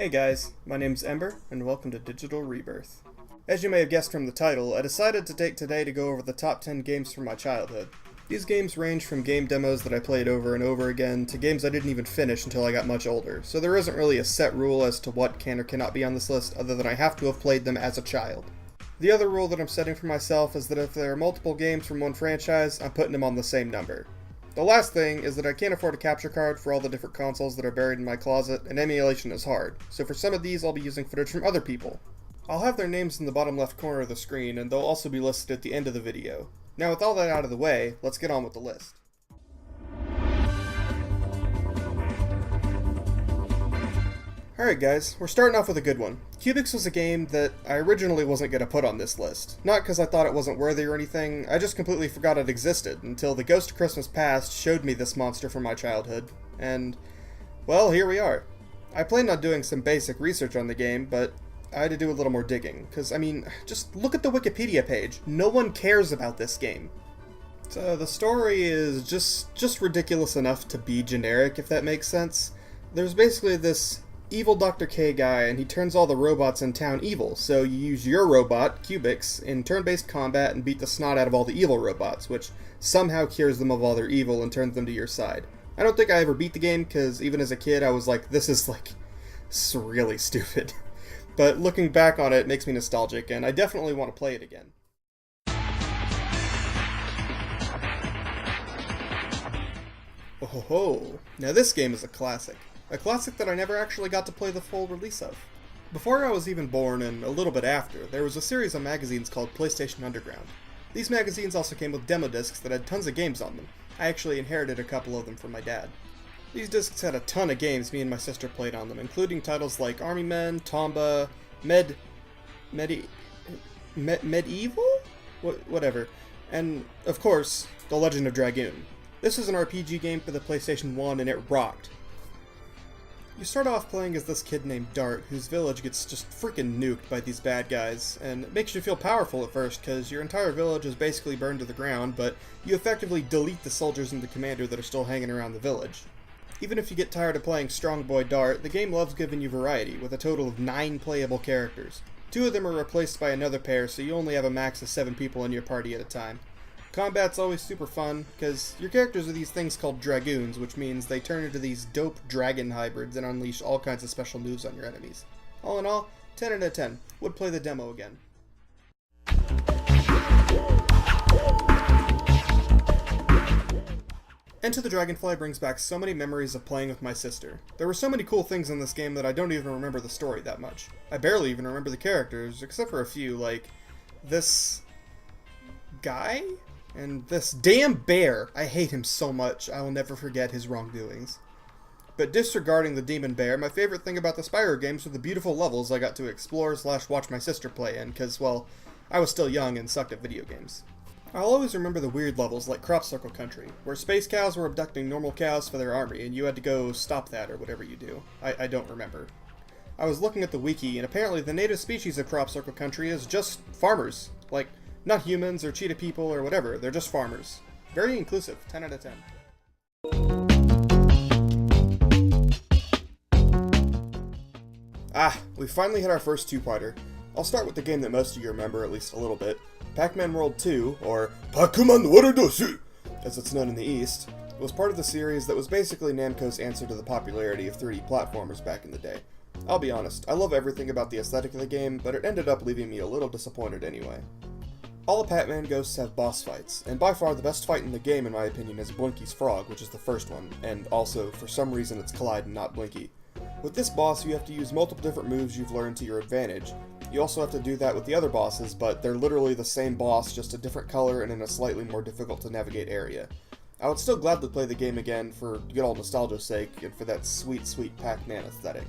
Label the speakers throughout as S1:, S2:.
S1: Hey guys, my name's Ember, and welcome to Digital Rebirth. As you may have guessed from the title, I decided to take today to go over the top 10 games from my childhood. These games range from game demos that I played over and over again to games I didn't even finish until I got much older, so there isn't really a set rule as to what can or cannot be on this list other than I have to have played them as a child. The other rule that I'm setting for myself is that if there are multiple games from one franchise, I'm putting them on the same number. The last thing is that I can't afford a capture card for all the different consoles that are buried in my closet, and emulation is hard, so for some of these I'll be using footage from other people. I'll have their names in the bottom left corner of the screen, and they'll also be listed at the end of the video. Now with all that out of the way, let's get on with the list. Alright guys, we're starting off with a good one. Cubix was a game that I originally wasn't going to put on this list. Not because I thought it wasn't worthy or anything, I just completely forgot it existed until the Ghost of Christmas Past showed me this monster from my childhood, and, well, here we are. I planned on doing some basic research on the game, but I had to do a little more digging, because, I mean, just look at the Wikipedia page. No one cares about this game. So the story is just ridiculous enough to be generic, if that makes sense. There's basically this evil Dr. K guy, and he turns all the robots in town evil, so you use your robot, Cubix, in turn-based combat and beat the snot out of all the evil robots, which somehow cures them of all their evil and turns them to your side. I don't think I ever beat the game, because even as a kid I was like, this is really stupid. But looking back on it makes me nostalgic, and I definitely want to play it again. Oh ho ho! Now this game is a classic. A classic that I never actually got to play the full release of. Before I was even born, and a little bit after, there was a series of magazines called PlayStation Underground. These magazines also came with demo discs that had tons of games on them. I actually inherited a couple of them from my dad. These discs had a ton of games me and my sister played on them, including titles like Army Men, Tomba, Medieval? Whatever. And, of course, The Legend of Dragoon. This is an RPG game for the PlayStation 1 and it rocked. You start off playing as this kid named Dart, whose village gets just freaking nuked by these bad guys, and it makes you feel powerful at first, because your entire village is basically burned to the ground, but you effectively delete the soldiers and the commander that are still hanging around the village. Even if you get tired of playing Strong Boy Dart, the game loves giving you variety, with a total of 9 playable characters. 2 of them are replaced by another pair, so you only have a max of 7 people in your party at a time. Combat's always super fun, because your characters are these things called Dragoons, which means they turn into these dope dragon hybrids and unleash all kinds of special moves on your enemies. All in all, 10 out of 10. Would play the demo again. Enter the Dragonfly brings back so many memories of playing with my sister. There were so many cool things in this game that I don't even remember the story that much. I barely even remember the characters, except for a few, like this guy? And this damn bear! I hate him so much, I will never forget his wrongdoings. But disregarding the demon bear, my favorite thing about the Spyro games were the beautiful levels I got to explore / watch my sister play in, because, well, I was still young and sucked at video games. I'll always remember the weird levels like Crop Circle Country, where space cows were abducting normal cows for their army, and you had to go stop that or whatever you do. I don't remember. I was looking at the wiki, and apparently the native species of Crop Circle Country is just farmers. Like, not humans or cheetah people or whatever, they're just farmers. Very inclusive, 10 out of 10. We finally hit our first two-parter. I'll start with the game that most of you remember at least a little bit. PacMan World 2, or PacMan World, as it's known in the East, was part of the series that was basically Namco's answer to the popularity of 3D platformers back in the day. I'll be honest, I love everything about the aesthetic of the game, but it ended up leaving me a little disappointed anyway. All the PacMan ghosts have boss fights, and by far the best fight in the game in my opinion is Blinky's Frog, which is the first one, and also, for some reason it's Clyde and not Blinky. With this boss you have to use multiple different moves you've learned to your advantage. You also have to do that with the other bosses, but they're literally the same boss, just a different color and in a slightly more difficult to navigate area. I would still gladly play the game again for good old nostalgia's sake, and for that sweet, sweet PacMan aesthetic.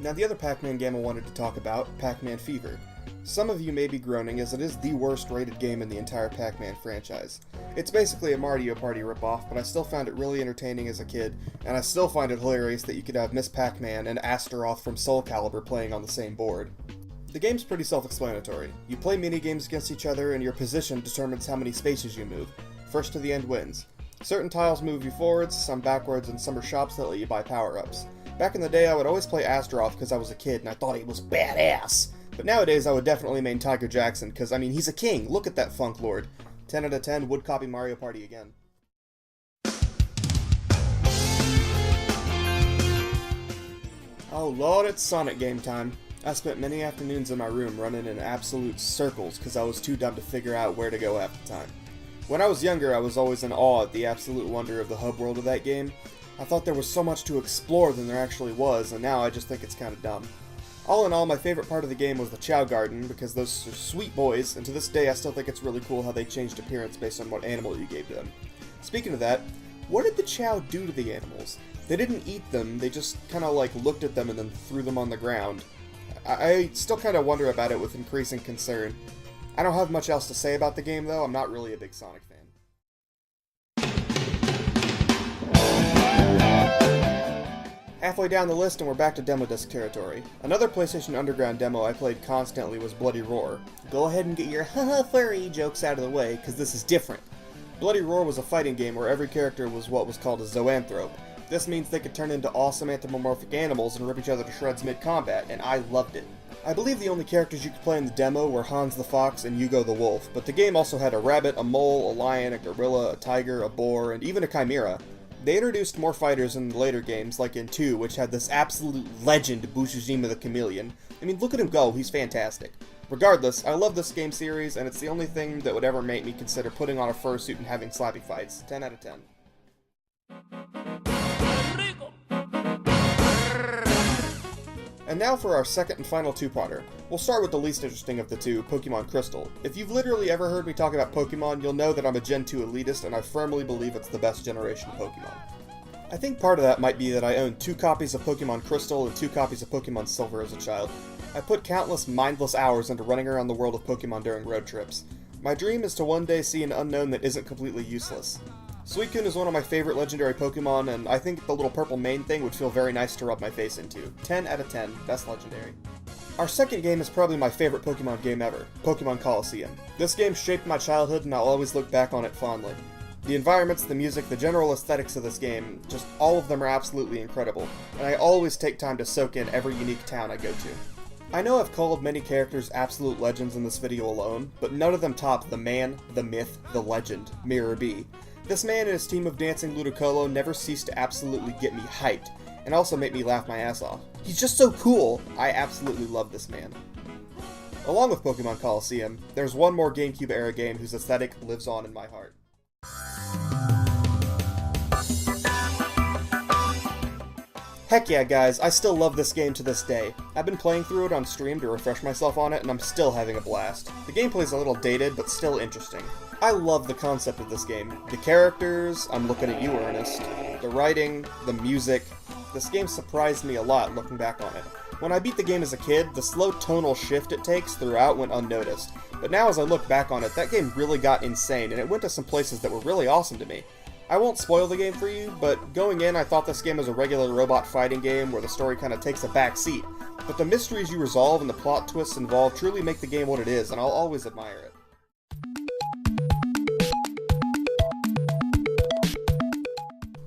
S1: Now the other PacMan game I wanted to talk about, PacMan Fever. Some of you may be groaning, as it is the worst rated game in the entire PacMan franchise. It's basically a Mario Party ripoff, but I still found it really entertaining as a kid, and I still find it hilarious that you could have Miss Pac-Man and Astaroth from Soul Calibur playing on the same board. The game's pretty self-explanatory. You play minigames against each other, and your position determines how many spaces you move. First to the end wins. Certain tiles move you forwards, some backwards, and some are shops that let you buy power-ups. Back in the day, I would always play Astaroth because I was a kid and I thought he was badass. But nowadays, I would definitely main Tiger Jackson because, I mean, he's a king. Look at that funk lord. 10 out of 10, would copy Mario Party again. Oh lord, it's Sonic game time. I spent many afternoons in my room running in absolute circles because I was too dumb to figure out where to go half the time. When I was younger, I was always in awe at the absolute wonder of the hub world of that game. I thought there was so much to explore than there actually was, and now I just think it's kinda dumb. All in all, my favorite part of the game was the Chow Garden, because those are sweet boys, and to this day I still think it's really cool how they changed appearance based on what animal you gave them. Speaking of that, what did the Chow do to the animals? They didn't eat them, they just kinda like looked at them and then threw them on the ground. I still kinda wonder about it with increasing concern. I don't have much else to say about the game though, I'm not really a big Sonic fan. Halfway down the list and we're back to demo disc territory. Another PlayStation Underground demo I played constantly was Bloody Roar. Go ahead and get your haha furry jokes out of the way, cause this is different. Bloody Roar was a fighting game where every character was what was called a zoanthrope. This means they could turn into awesome anthropomorphic animals and rip each other to shreds mid-combat, and I loved it. I believe the only characters you could play in the demo were Hans the Fox and Yugo the Wolf, but the game also had a rabbit, a mole, a lion, a gorilla, a tiger, a boar, and even a chimera. They introduced more fighters in the later games, like in 2, which had this absolute legend, Bushijima the Chameleon. I mean, look at him go, he's fantastic. Regardless, I love this game series, and it's the only thing that would ever make me consider putting on a fursuit and having slappy fights. 10 out of 10. And now for our second and final two-parter. We'll start with the least interesting of the two, Pokemon Crystal. If you've literally ever heard me talk about Pokemon, you'll know that I'm a Gen 2 elitist and I firmly believe it's the best generation of Pokemon. I think part of that might be that I owned 2 copies of Pokemon Crystal and 2 copies of Pokemon Silver as a child. I put countless mindless hours into running around the world of Pokemon during road trips. My dream is to one day see an unknown that isn't completely useless. Suicune is one of my favorite legendary Pokemon, and I think the little purple mane thing would feel very nice to rub my face into. 10 out of 10, best legendary. Our second game is probably my favorite Pokemon game ever, Pokemon Colosseum. This game shaped my childhood and I'll always look back on it fondly. The environments, the music, the general aesthetics of this game, just all of them are absolutely incredible, and I always take time to soak in every unique town I go to. I know I've called many characters absolute legends in this video alone, but none of them top the man, the myth, the legend, Mirror B. This man and his team of dancing Ludicolo never cease to absolutely get me hyped, and also make me laugh my ass off. He's just so cool! I absolutely love this man. Along with Pokemon Colosseum, there's one more GameCube era game whose aesthetic lives on in my heart. Heck yeah guys, I still love this game to this day. I've been playing through it on stream to refresh myself on it, and I'm still having a blast. The gameplay's a little dated, but still interesting. I love the concept of this game. The characters, I'm looking at you, Ernest. The writing, the music. This game surprised me a lot looking back on it. When I beat the game as a kid, the slow tonal shift it takes throughout went unnoticed. But now as I look back on it, that game really got insane, and it went to some places that were really awesome to me. I won't spoil the game for you, but going in I thought this game was a regular robot fighting game where the story kinda takes a back seat. But the mysteries you resolve and the plot twists involved truly make the game what it is, and I'll always admire it.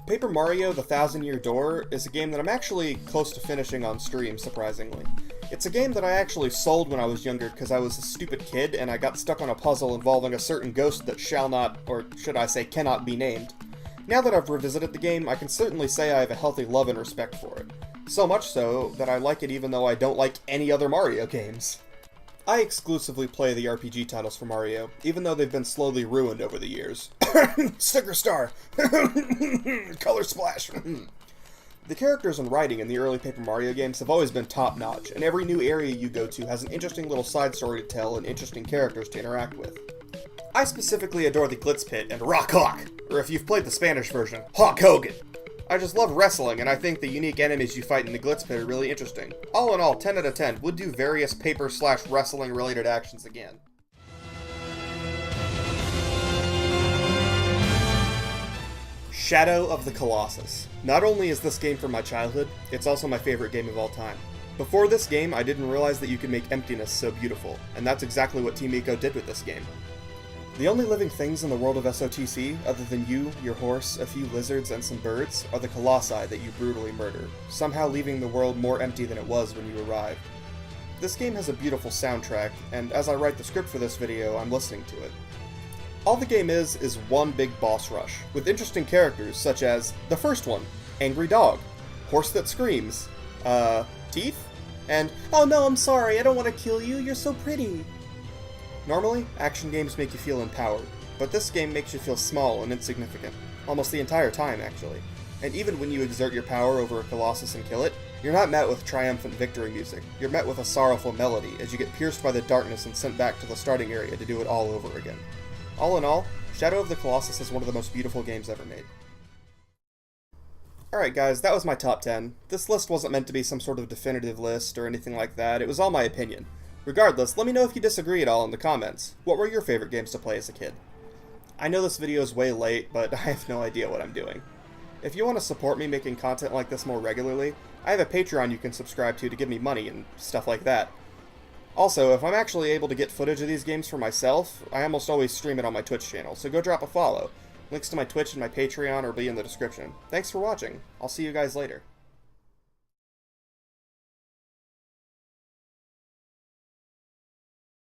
S1: Paper Mario: The 1000-Year Door is a game that I'm actually close to finishing on stream, surprisingly. It's a game that I actually sold when I was younger because I was a stupid kid and I got stuck on a puzzle involving a certain ghost that shall not, or should I say cannot be named. Now that I've revisited the game, I can certainly say I have a healthy love and respect for it. So much so that I like it even though I don't like any other Mario games. I exclusively play the RPG titles for Mario, even though they've been slowly ruined over the years. Sticker star! Color splash! The characters and writing in the early Paper Mario games have always been top-notch, and every new area you go to has an interesting little side story to tell and interesting characters to interact with. I specifically adore the Glitz Pit and Rock Hawk, or if you've played the Spanish version, Hawk Hogan. I just love wrestling, and I think the unique enemies you fight in the Glitz Pit are really interesting. All in all, 10 out of 10, would do various paper/wrestling related actions again. Shadow of the Colossus. Not only is this game from my childhood, it's also my favorite game of all time. Before this game, I didn't realize that you could make emptiness so beautiful, and that's exactly what Team Ico did with this game. The only living things in the world of SOTC, other than you, your horse, a few lizards, and some birds, are the Colossi that you brutally murder, somehow leaving the world more empty than it was when you arrived. This game has a beautiful soundtrack, and as I write the script for this video, I'm listening to it. All the game is one big boss rush, with interesting characters such as the first one, Angry Dog, Horse That Screams, Teeth, and oh no, I'm sorry, I don't want to kill you, you're so pretty. Normally, action games make you feel empowered, but this game makes you feel small and insignificant, almost the entire time actually. And even when you exert your power over a Colossus and kill it, you're not met with triumphant victory music, you're met with a sorrowful melody as you get pierced by the darkness and sent back to the starting area to do it all over again. All in all, Shadow of the Colossus is one of the most beautiful games ever made. Alright guys, that was my top 10. This list wasn't meant to be some sort of definitive list or anything like that, it was all my opinion. Regardless, let me know if you disagree at all in the comments. What were your favorite games to play as a kid? I know this video is way late, but I have no idea what I'm doing. If you want to support me making content like this more regularly, I have a Patreon you can subscribe to give me money and stuff like that. Also, if I'm actually able to get footage of these games for myself, I almost always stream it on my Twitch channel, so go drop a follow. Links to my Twitch and my Patreon will be in the description. Thanks for watching. I'll see you guys later.